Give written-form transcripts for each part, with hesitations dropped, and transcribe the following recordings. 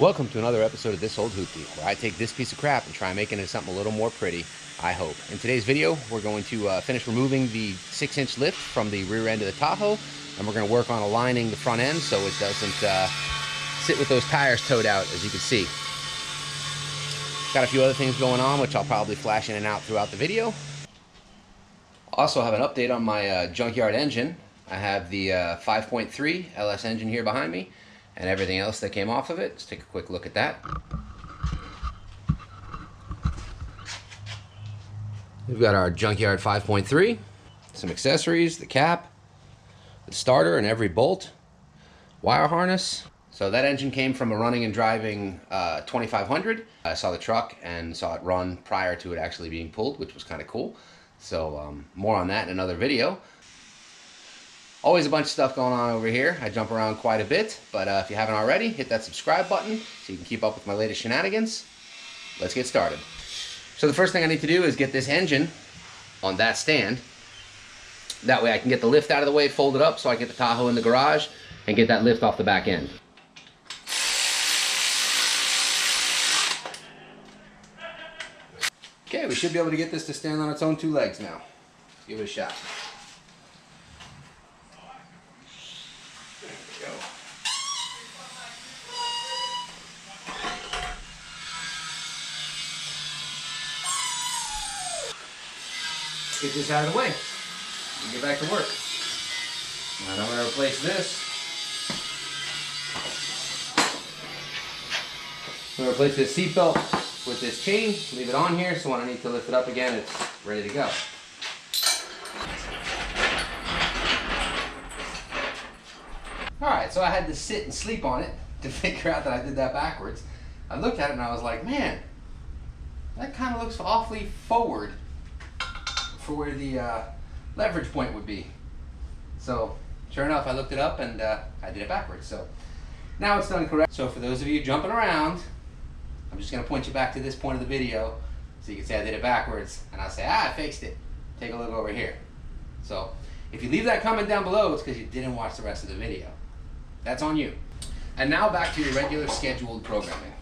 Welcome to another episode of This Old Hoopty, where I take this piece of crap and try making it something a little more pretty, I hope. In today's video, we're going to finish removing the 6-inch lift from the rear end of the Tahoe, and we're going to work on aligning the front end so it doesn't sit with those tires towed out, as you can see. Got a few other things going on, which I'll probably flash in and out throughout the video. Also have an update on my junkyard engine. I have the 5.3 LS engine here behind me, and everything else that came off of it. Let's take a quick look at that. We've got our junkyard 5.3, some accessories, the cap, the starter and every bolt, wire harness. So that engine came from a running and driving 2500. I saw the truck and saw it run prior to it actually being pulled, which was kind of cool. So more on that in another video. Always a bunch of stuff going on over here. I jump around quite a bit, but if you haven't already, hit that subscribe button so you can keep up with my latest shenanigans. Let's get started. So the first thing I need to do is get this engine on that stand. That way I can get the lift out of the way, fold it up so I get the Tahoe in the garage and get that lift off the back end. Okay, we should be able to get this to stand on its own two legs now. Let's give it a shot. Get this out of the way and get back to work. And I'm going to replace this. I'm going to replace this seat belt with this chain, leave it on here so when I need to lift it up again, it's ready to go. Alright, so I had to sit and sleep on it to figure out that I did that backwards. I looked at it and I was like, man, that kind of looks awfully forward for where the leverage point would be. So sure enough, I looked it up and I did it backwards. So now it's done correct. So for those of you jumping around, I'm just going to point you back to this point of the video so you can say I did it backwards, and I'll say, I fixed it. Take a look over here. So if you leave that comment down below, it's because you didn't watch the rest of the video. That's on you. And now back to your regular scheduled programming.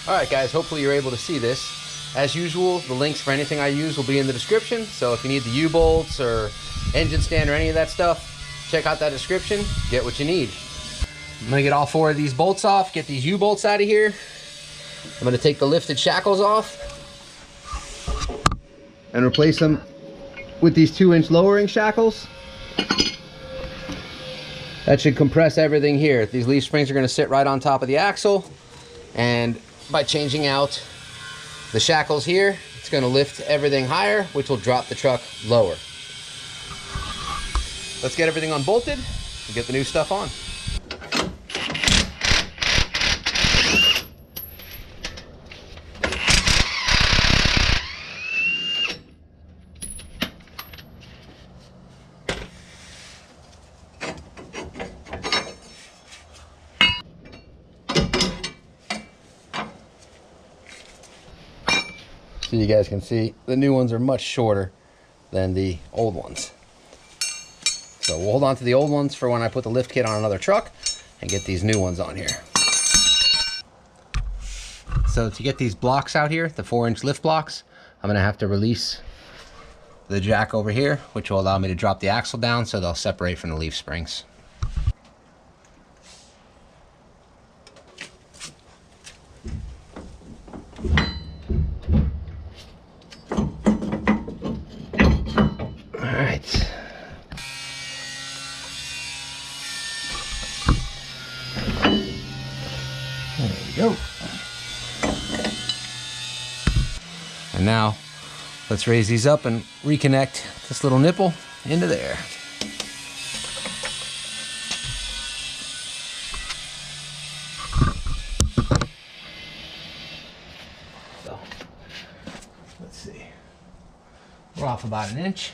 Alright guys, hopefully you're able to see this. As usual, the links for anything I use will be in the description, so if you need the U-bolts or engine stand or any of that stuff, check out that description, get what you need. I'm going to get all 4 of these bolts off, get these U-bolts out of here. I'm going to take the lifted shackles off and replace them with these 2-inch lowering shackles. That should compress everything here. These leaf springs are going to sit right on top of the axle, and by changing out the shackles here, it's going to lift everything higher, which will drop the truck lower. Let's get everything unbolted and get the new stuff on. So you guys can see the new ones are much shorter than the old ones. So we'll hold on to the old ones for when I put the lift kit on another truck and get these new ones on here. So to get these blocks out here, the 4-inch lift blocks, I'm going to have to release the jack over here, which will allow me to drop the axle down so they'll separate from the leaf springs. There we go. And now let's raise these up and reconnect this little nipple into there. So let's see. We're off about 1 inch.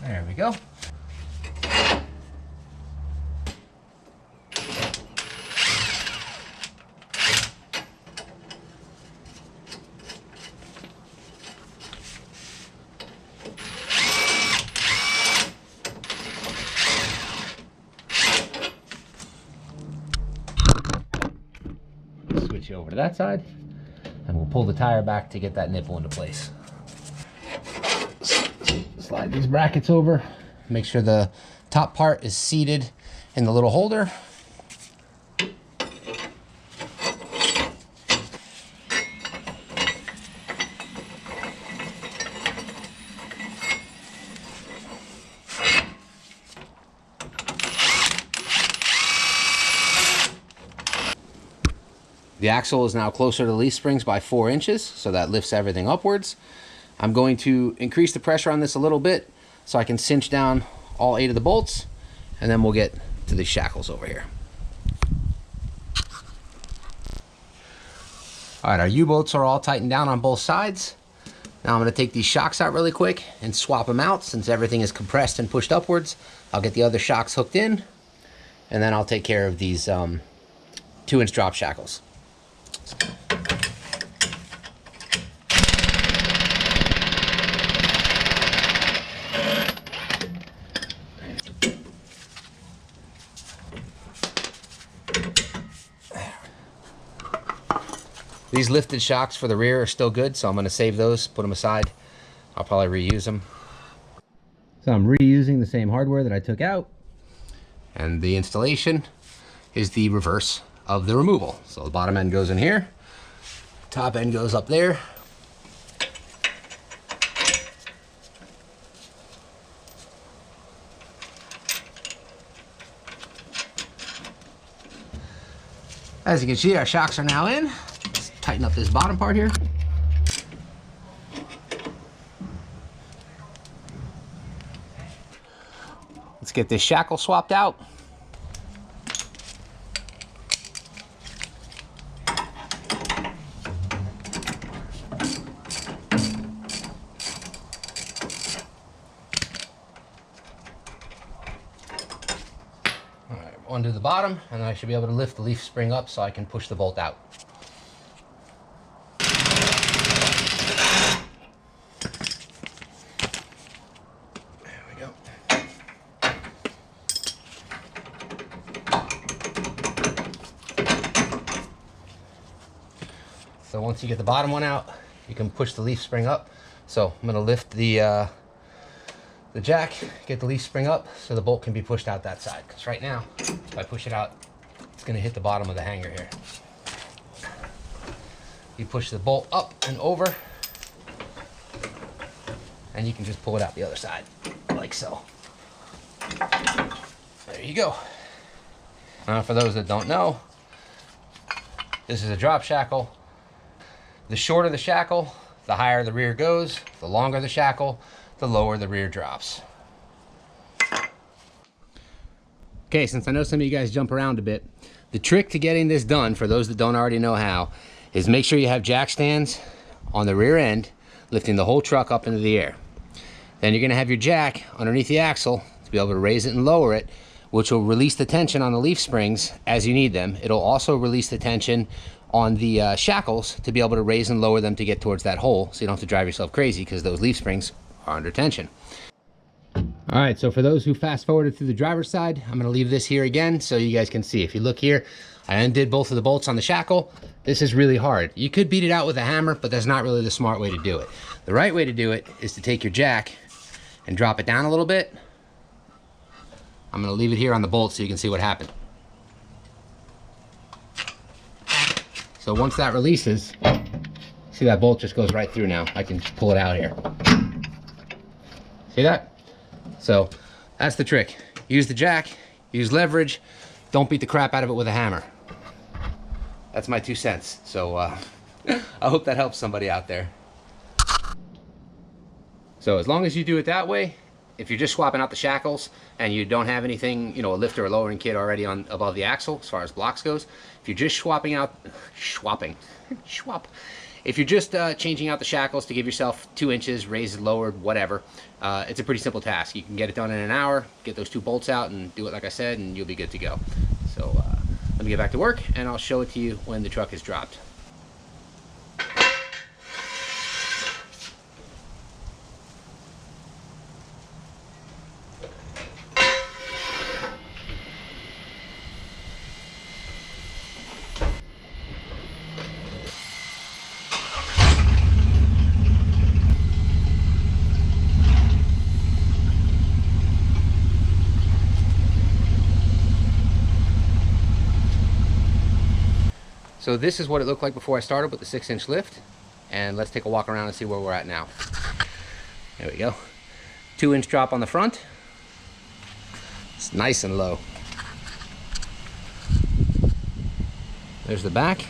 There we go. you over to that side, and we'll pull the tire back to get that nipple into place. Slide these brackets over. Make sure the top part is seated in the little holder. The axle is now closer to the leaf springs by 4 inches, so that lifts everything upwards. I'm going to increase the pressure on this a little bit so I can cinch down all 8 of the bolts, and then we'll get to the shackles over here. All right, our U-bolts are all tightened down on both sides. Now I'm going to take these shocks out really quick and swap them out. Since everything is compressed and pushed upwards, I'll get the other shocks hooked in, and then I'll take care of these 2-inch drop shackles. These lifted shocks for the rear are still good, so I'm going to save those, put them aside. I'll probably reuse them. So I'm reusing the same hardware that I took out, and the installation is the reverse of the removal. So the bottom end goes in here, top end goes up there. As you can see, our shocks are now in. Let's tighten up this bottom part here. Let's get this shackle swapped out. Undo the bottom, and I should be able to lift the leaf spring up so I can push the bolt out. There we go. So once you get the bottom one out, you can push the leaf spring up. So I'm going to lift the jack, get the leaf spring up so the bolt can be pushed out that side. Because right now, if I push it out, it's going to hit the bottom of the hanger here. You push the bolt up and over, and you can just pull it out the other side, like so. There you go. Now, for those that don't know, this is a drop shackle. The shorter the shackle, the higher the rear goes. The longer the shackle, the lower the rear drops. Okay, since I know some of you guys jump around a bit, the trick to getting this done, for those that don't already know how, is make sure you have jack stands on the rear end, lifting the whole truck up into the air. Then you're gonna have your jack underneath the axle to be able to raise it and lower it, which will release the tension on the leaf springs as you need them. It'll also release the tension on the shackles to be able to raise and lower them to get towards that hole, so you don't have to drive yourself crazy because those leaf springs are under tension. All right, so for those who fast forwarded through the driver's side, I'm gonna leave this here again so you guys can see. If you look here, I undid both of the bolts on the shackle. This is really hard. You could beat it out with a hammer, but that's not really the smart way to do it. The right way to do it is to take your jack and drop it down a little bit. I'm gonna leave it here on the bolt so you can see what happened. So once that releases, see that bolt just goes right through now. I can pull it out here. See that? So that's the trick. Use the jack, use leverage, don't beat the crap out of it with a hammer. That's my 2 cents. So I hope that helps somebody out there. So as long as you do it that way, if you're just swapping out the shackles and you don't have anything, you know, a lifter or lowering kit already on above the axle as far as blocks goes, if you're just if you're just changing out the shackles to give yourself 2 inches, raised, lowered, whatever, it's a pretty simple task. You can get it done in an hour, get those 2 bolts out and do it like I said, and you'll be good to go. So let me get back to work and I'll show it to you when the truck is dropped. So this is what it looked like before I started with the 6-inch lift. And let's take a walk around and see where we're at now. There we go. 2-inch drop on the front. It's nice and low. There's the back.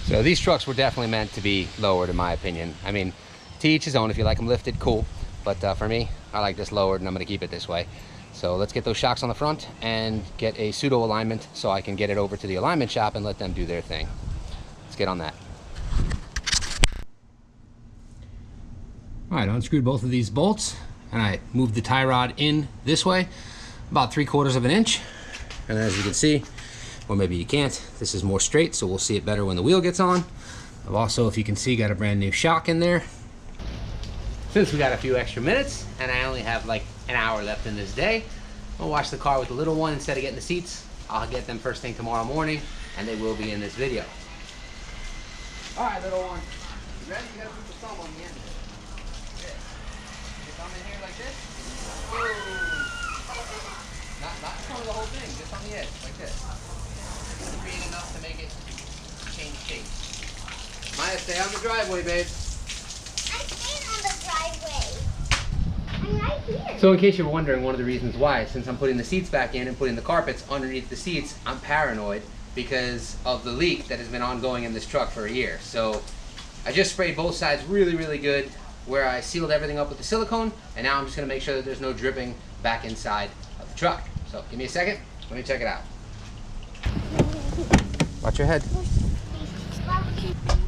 So these trucks were definitely meant to be lowered, in my opinion. I mean, to each his own. If you like them lifted, cool. But for me, I like this lowered, and I'm going to keep it this way. So let's get those shocks on the front and get a pseudo alignment so I can get it over to the alignment shop and let them do their thing. Let's get on that. All right, I unscrewed both of these bolts, and I moved the tie rod in this way, about 3/4 of an inch. And as you can see, or maybe you can't, this is more straight, so we'll see it better when the wheel gets on. I've also, if you can see, got a brand new shock in there. Since we got a few extra minutes, and I only have like an hour left in this day, I'll wash the car with the little one instead of getting the seats. I'll get them first thing tomorrow morning, and they will be in this video. All right, little one. You ready? You gotta put the thumb on the end of it. Good. Your thumb in here like this. Boom. Not in front of the whole thing, just on the edge, like this. Create enough to make it change shape. Maya, stay on the driveway, babe. I'm staying on the driveway. I'm right here. So in case you're wondering, one of the reasons why, since I'm putting the seats back in and putting the carpets underneath the seats, I'm paranoid because of the leak that has been ongoing in this truck for a year. So I just sprayed both sides really, really good, where I sealed everything up with the silicone, and now I'm just gonna make sure that there's no dripping back inside of the truck. So give me a second, let me check it out. Watch your head.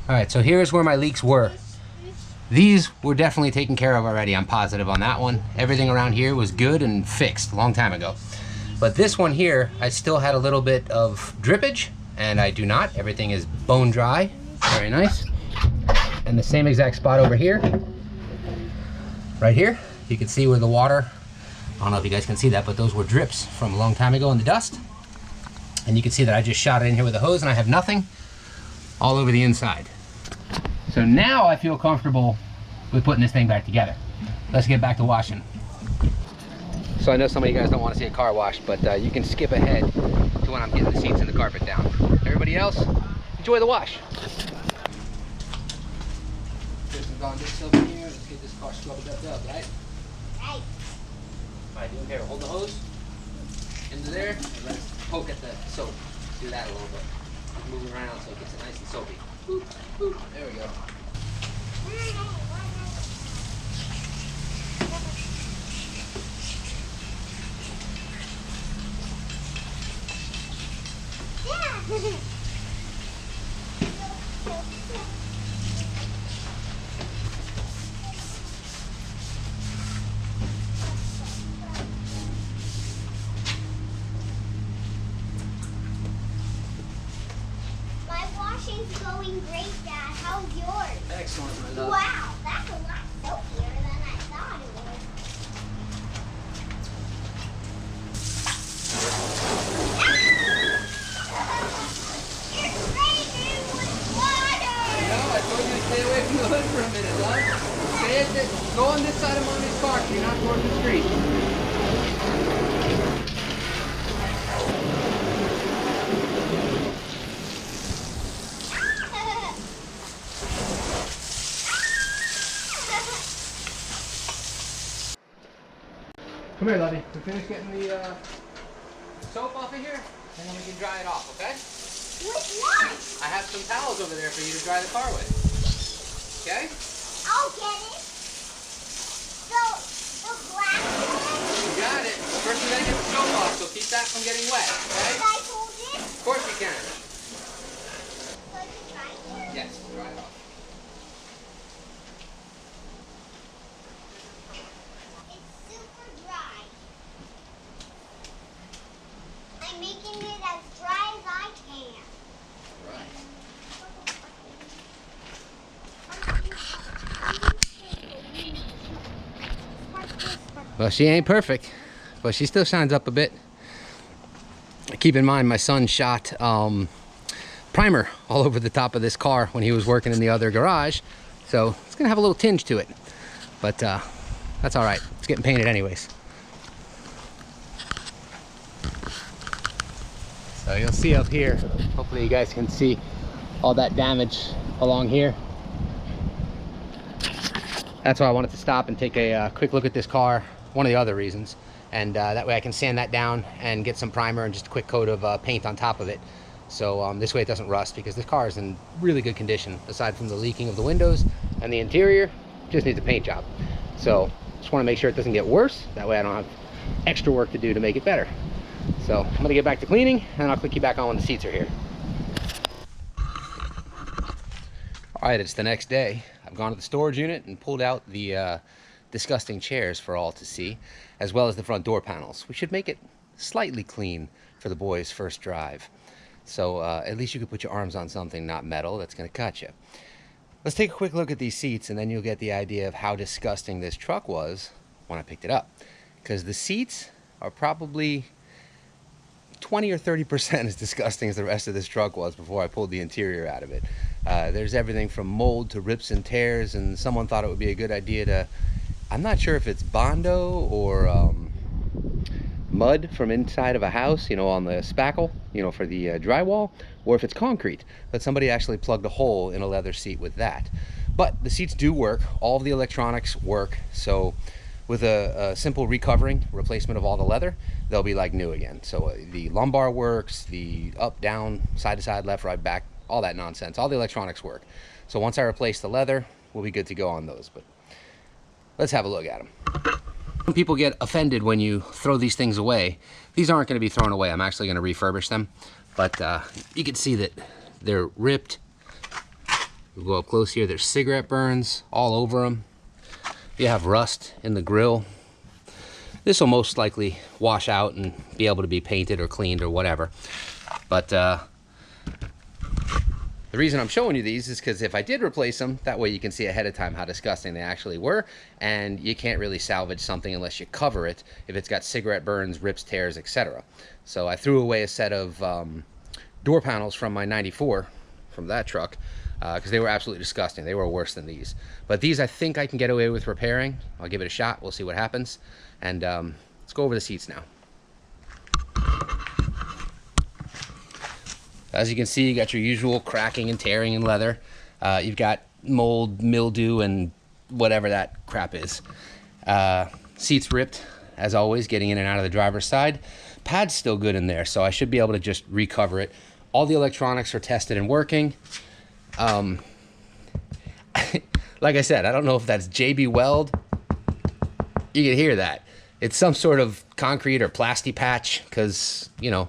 All right, so here's where my leaks were. These were definitely taken care of already. I'm positive on that one. Everything around here was good and fixed a long time ago. But this one here, I still had a little bit of drippage, and I do not. Everything is bone dry, very nice. And the same exact spot over here, right here, you can see where the water, I don't know if you guys can see that, but those were drips from a long time ago in the dust. And you can see that I just shot it in here with a hose and I have nothing all over the inside. So now I feel comfortable with putting this thing back together. Let's get back to washing. So I know some of you guys don't want to see a car wash, but you can skip ahead to when I'm getting the seats and the carpet down. Everybody else, enjoy the wash. Put some Dawn dish soap in here. Let's get this car scrubbed up, right? Right. All right, do here. Hold the hose into there, and let's poke at the soap. Do that a little bit. Move it around so it gets it nice and soapy. Boop, boop. There we go. Yeah. Washing's going great, Dad. How's yours? Excellent, my love. Wow, that's a lot soapier than I thought it was. You're spraying with water! No, I told you to stay away from the hood for a minute, love. Go on this side of Mommy's car so you're not towards the street. Come here, lovey. We finished getting the soap off of here, and then we can dry it off, okay? With what? I have some towels over there for you to dry the car with. Okay? I'll get it. The black one? You got it. First we gotta get the soap off, so keep that from getting wet, okay? Can I hold it? Of course you can. So I can try it? Yes, dry it off. It's super dry. I'm making it as dry as I can. Right. Well, she ain't perfect, but she still shines up a bit. Keep in mind, my son shot primer all over the top of this car when he was working in the other garage. So it's gonna have a little tinge to it, but that's all right. It's getting painted anyways. So you'll see up here, hopefully you guys can see all that damage along here. That's why I wanted to stop and take a quick look at this car, one of the other reasons. And that way I can sand that down and get some primer and just a quick coat of paint on top of it. So this way it doesn't rust, because this car is in really good condition. Aside from the leaking of the windows and the interior, just needs a paint job. So just want to make sure it doesn't get worse. That way I don't have extra work to do to make it better. So I'm gonna get back to cleaning, and I'll click you back on when the seats are here. All right, it's the next day. I've gone to the storage unit and pulled out the disgusting chairs for all to see, as well as the front door panels. We should make it slightly clean for the boys' first drive. So at least you can put your arms on something not metal that's gonna cut you. Let's take a quick look at these seats, and then you'll get the idea of how disgusting this truck was when I picked it up. Because the seats are probably 20 or 30% as disgusting as the rest of this truck was before I pulled the interior out of it. There's everything from mold to rips and tears, and someone thought it would be a good idea to, I'm not sure if it's Bondo or mud from inside of a house, you know, on the spackle, you know, for the drywall, or if it's concrete, but somebody actually plugged a hole in a leather seat with that. But the seats do work, all of the electronics work, so with a simple recovering, replacement of all the leather, they'll be like new again. So the lumbar works, the up, down, side to side, left, right, back, all that nonsense, all the electronics work. So once I replace the leather, we'll be good to go on those. But let's have a look at them. Some people get offended when you throw these things away. These aren't gonna be thrown away. I'm actually gonna refurbish them. But you can see that they're ripped. We'll go up close here. There's cigarette burns all over them. You have rust in the grill. This will most likely wash out and be able to be painted or cleaned or whatever. But the reason I'm showing you these is because if I did replace them, that way you can see ahead of time how disgusting they actually were, and you can't really salvage something unless you cover it if it's got cigarette burns, rips, tears, etc. So I threw away a set of door panels from my 94, from that truck, because they were absolutely disgusting. They were worse than these. But these I think I can get away with repairing. I'll give it a shot. We'll see what happens. And let's go over the seats now. As you can see, you got your usual cracking and tearing in leather. You've got mold, mildew, and whatever that crap is. Seats ripped, as always, getting in and out of the driver's side. Pad's still good in there, so I should be able to just recover it. All the electronics are tested and working. Like I said, I don't know if that's JB Weld. You can hear that. It's some sort of concrete or plasti patch, because, you know,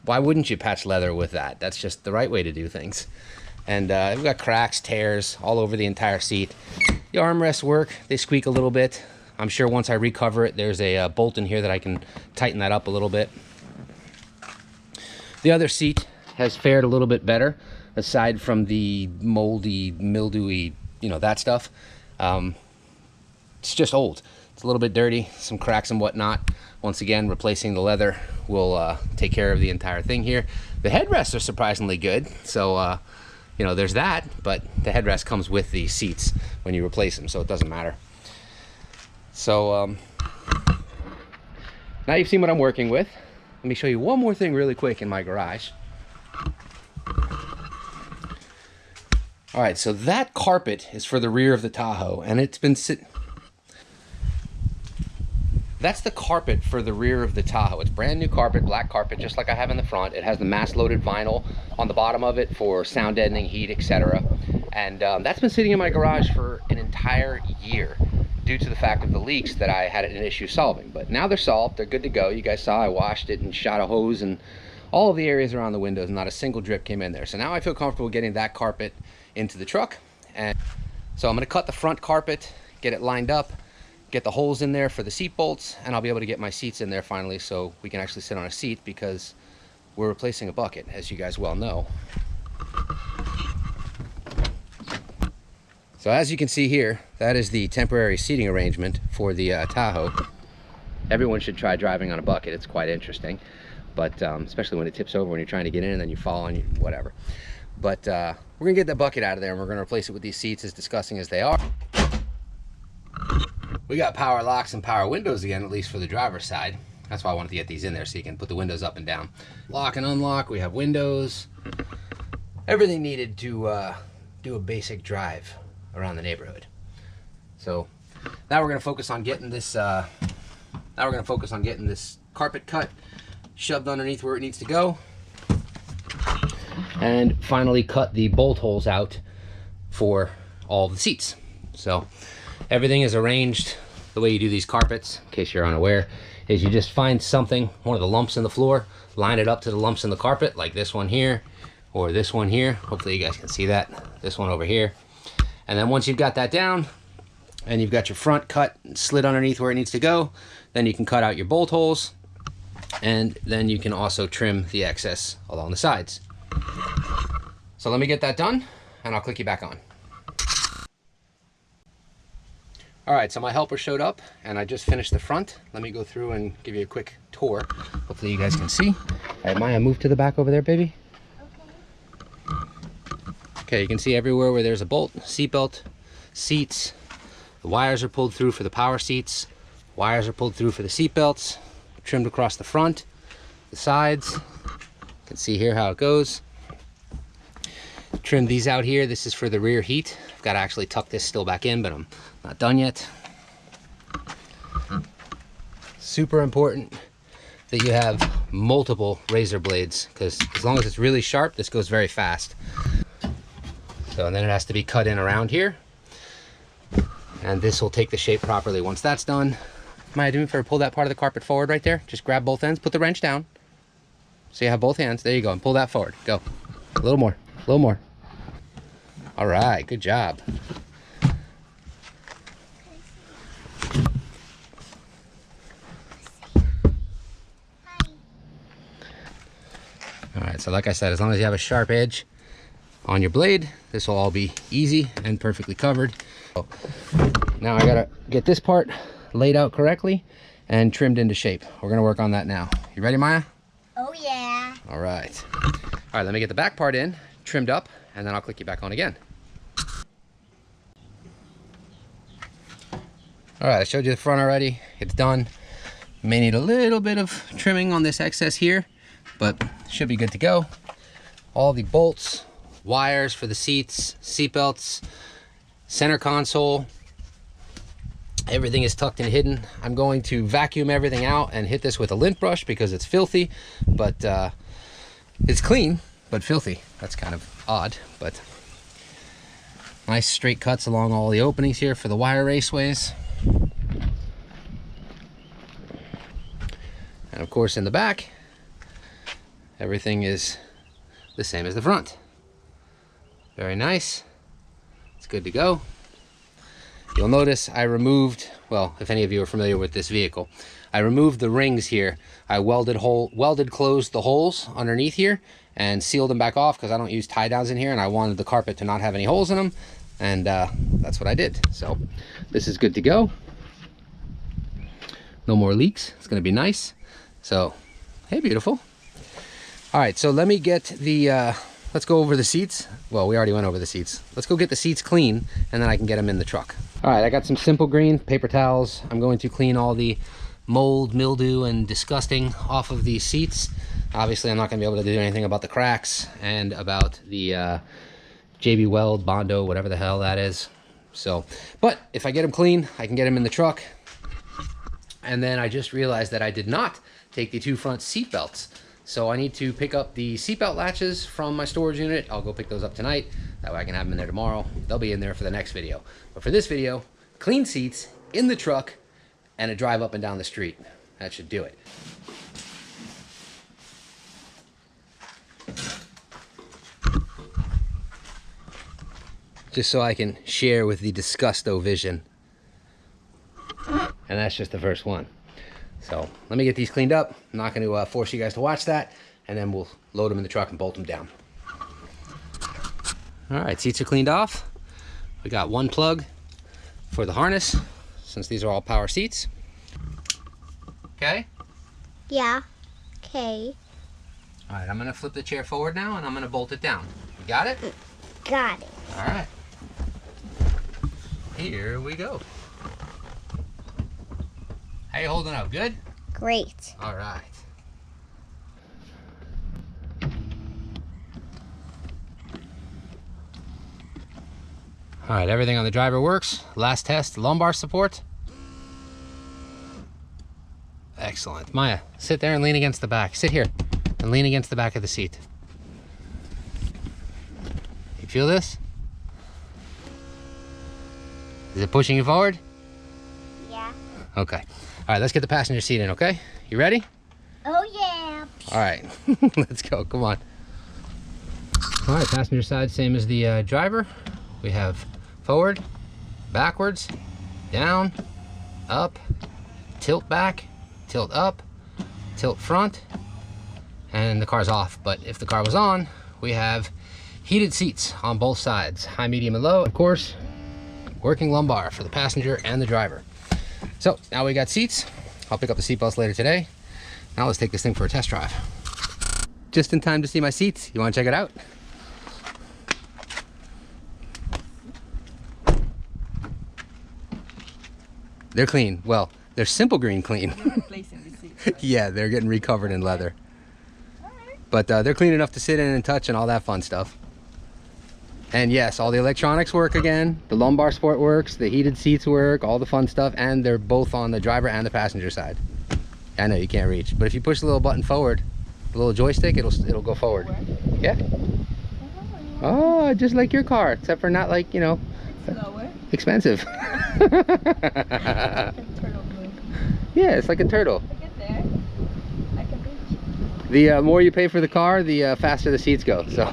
why wouldn't you patch leather with that? That's just the right way to do things. And we've got cracks, tears all over the entire seat. The armrests work. They squeak a little bit. I'm sure once I recover it, there's a bolt in here that I can tighten that up a little bit. The other seat has fared a little bit better, aside from the moldy, mildewy, you know, that stuff. It's just old. It's a little bit dirty, some cracks and whatnot. Once again, replacing the leather will take care of the entire thing here. The headrests are surprisingly good, so you know, there's that, but the headrest comes with the seats when you replace them, so it doesn't matter. So now you've seen what I'm working with. Let me show you one more thing really quick in my garage. All right, so that carpet is for the rear of the Tahoe, and it's been That's the carpet for the rear of the Tahoe. It's brand new carpet, black carpet, just like I have in the front. It has the mass-loaded vinyl on the bottom of it for sound deadening, heat, etc. And that's been sitting in my garage for an entire year due to the fact of the leaks that I had an issue solving. But now they're solved, they're good to go. You guys saw I washed it and shot a hose and all of the areas around the windows, not a single drip came in there. So now I feel comfortable getting that carpet into the truck. And so I'm gonna cut the front carpet, get it lined up, get the holes in there for the seat bolts, and I'll be able to get my seats in there finally so we can actually sit on a seat, because we're replacing a bucket, as you guys well know. So as you can see here, that is the temporary seating arrangement for the Tahoe. Everyone should try driving on a bucket. It's quite interesting. but especially when it tips over when you're trying to get in and then you fall and you, whatever. But we're gonna get the bucket out of there and we're gonna replace it with these seats, as disgusting as they are. We got power locks and power windows again, at least for the driver's side. That's why I wanted to get these in there, so you can put the windows up and down. Lock and unlock, we have windows. Everything needed to do a basic drive around the neighborhood. So now we're gonna focus on getting this carpet cut, shoved underneath where it needs to go, and finally cut the bolt holes out for all the seats. So everything is arranged the way you do these carpets, in case you're unaware, is you just find something, one of the lumps in the floor, line it up to the lumps in the carpet, like this one here, or this one here. Hopefully you guys can see that, this one over here. And then once you've got that down, and you've got your front cut and slid underneath where it needs to go, then you can cut out your bolt holes, and then you can also trim the excess along the sides. So let me get that done, and I'll click you back on. All right, so my helper showed up, and I just finished the front. Let me go through and give you a quick tour. Hopefully you guys can see. All right, Maya, move to the back over there, baby. Okay, you can see everywhere where there's a bolt, seatbelt, seats. The wires are pulled through for the power seats. Wires are pulled through for the seatbelts. Trimmed across the front, the sides. You can see here how it goes. Trimmed these out here. This is for the rear heat. I've got to actually tuck this still back in, but I'm not done yet. Super important that you have multiple razor blades, because as long as it's really sharp, this goes very fast. So then it has to be cut in around here, and this will take the shape properly once that's done. Maya, do me a favor, pull that part of the carpet forward right there. Just grab both ends, put the wrench down. So you have both hands. There you go, and pull that forward. Go. A little more, a little more. All right, good job. All right, so like I said, as long as you have a sharp edge on your blade, this will all be easy and perfectly covered. So now I gotta get this part laid out correctly and trimmed into shape. We're gonna work on that now. You ready, Maya? Oh yeah. All right. All right, let me get the back part in, trimmed up, and then I'll click you back on again. All right, I showed you the front already. It's done. May need a little bit of trimming on this excess here, but should be good to go. All the bolts, wires for the seats, seat belts, center console, everything is tucked and hidden. I'm going to vacuum everything out and hit this with a lint brush because it's filthy, but it's clean, but filthy. That's kind of odd, but nice straight cuts along all the openings here for the wire raceways. And of course in the back, everything is the same as the front. Very nice. It's good to go. You'll notice I removed, well, if any of you are familiar with this vehicle, I removed the rings here. I welded closed the holes underneath here and sealed them back off because I don't use tie downs in here, and I wanted the carpet to not have any holes in them, and that's what I did. So this is good to go. No more leaks. It's going to be nice. So, hey, beautiful. All right, so let me get the, let's go over the seats. Well, we already went over the seats. Let's go get the seats clean, and then I can get them in the truck. All right, I got some Simple Green paper towels. I'm going to clean all the mold, mildew, and disgusting off of these seats. Obviously, I'm not going to be able to do anything about the cracks and about the JB Weld, Bondo, whatever the hell that is. So, but if I get them clean, I can get them in the truck. And then I just realized that I did not take the two front seat belts. So I need to pick up the seatbelt latches from my storage unit. I'll go pick those up tonight. That way I can have them in there tomorrow. They'll be in there for the next video. But for this video, clean seats in the truck and a drive up and down the street. That should do it. Just so I can share with the Disgusto vision. And that's just the first one. So let me get these cleaned up. I'm not going to force you guys to watch that, and then we'll load them in the truck and bolt them down. All right, seats are cleaned off. We got one plug for the harness, since these are all power seats. Okay? Yeah. Okay. All right, I'm gonna flip the chair forward now and I'm gonna bolt it down. You got it? Got it. All right. Here we go. How you holding up? Good? Great. All right. All right, everything on the driver works. Last test, lumbar support. Excellent. Maya, sit there and lean against the back. Sit here and lean against the back of the seat. You feel this? Is it pushing you forward? Yeah. Okay. All right, let's get the passenger seat in, okay? You ready? Oh, yeah. All right, let's go. Come on. All right, passenger side, same as the driver. We have forward, backwards, down, up, tilt back, tilt up, tilt front, and the car's off. But if the car was on, we have heated seats on both sides, high, medium, and low. Of course, working lumbar for the passenger and the driver. So now we got seats. I'll pick up the seat belts later today. Now let's take this thing for a test drive. Just in time to see my seats. You want to check it out? They're clean. Well, they're simple green clean. Replacing the seats, right? Yeah, they're getting recovered in leather. But they're clean enough to sit in and touch and all that fun stuff. And yes, all the electronics work again. The lumbar support works, the heated seats work, all the fun stuff, and they're both on the driver and the passenger side. I know you can't reach, but if you push the little button forward, the little joystick, it'll go forward. Yeah. Oh, just like your car, except for not like, you know, Slower. expensive. Turtle move. Yeah, it's like a turtle. I get there. I can reach. The more you pay for the car, the faster the seats go. So.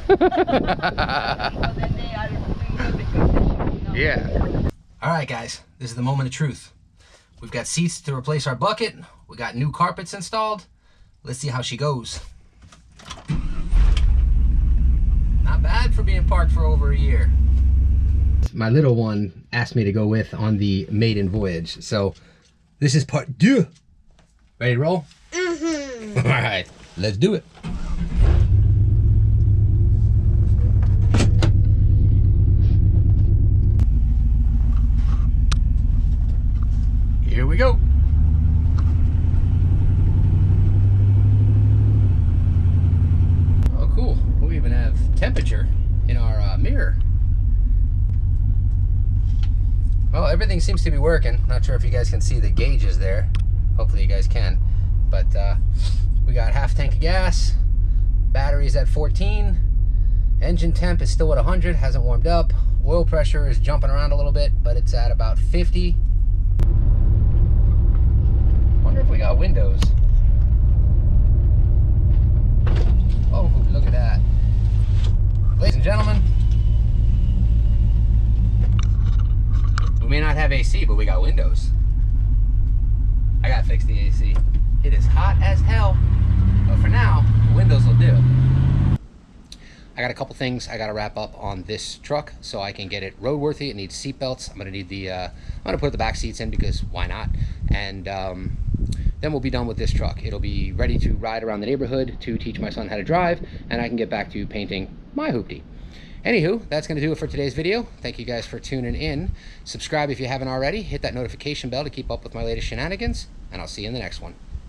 Well, then they are really good because you know. Yeah. All right, guys, this is the moment of truth. We've got seats to replace our bucket. We got new carpets installed. Let's see how she goes. Not bad for being parked for over a year. My little one asked me to go with on the maiden voyage. So this is part 2. Ready to roll? Mm-hmm. All right, let's do it. Here we go. Oh, cool. We even have temperature in our mirror. Well, everything seems to be working. Not sure if you guys can see the gauges there. Hopefully you guys can. But we got half tank of gas. Battery's at 14. Engine temp is still at 100, hasn't warmed up. Oil pressure is jumping around a little bit, but it's at about 50. Wonder if we got windows. Oh, look at that. Ladies and gentlemen, we may not have AC, but we got windows. I gotta fix the AC. It is hot as hell, but for now, the windows will do. I got a couple things I gotta wrap up on this truck so I can get it roadworthy. It needs seat belts. I'm gonna need the, I'm gonna put the back seats in because why not? And then we'll be done with this truck. It'll be ready to ride around the neighborhood to teach my son how to drive, and I can get back to painting my hoopty. Anywho, that's going to do it for today's video. Thank you guys for tuning in. Subscribe if you haven't already. Hit that notification bell to keep up with my latest shenanigans, and I'll see you in the next one.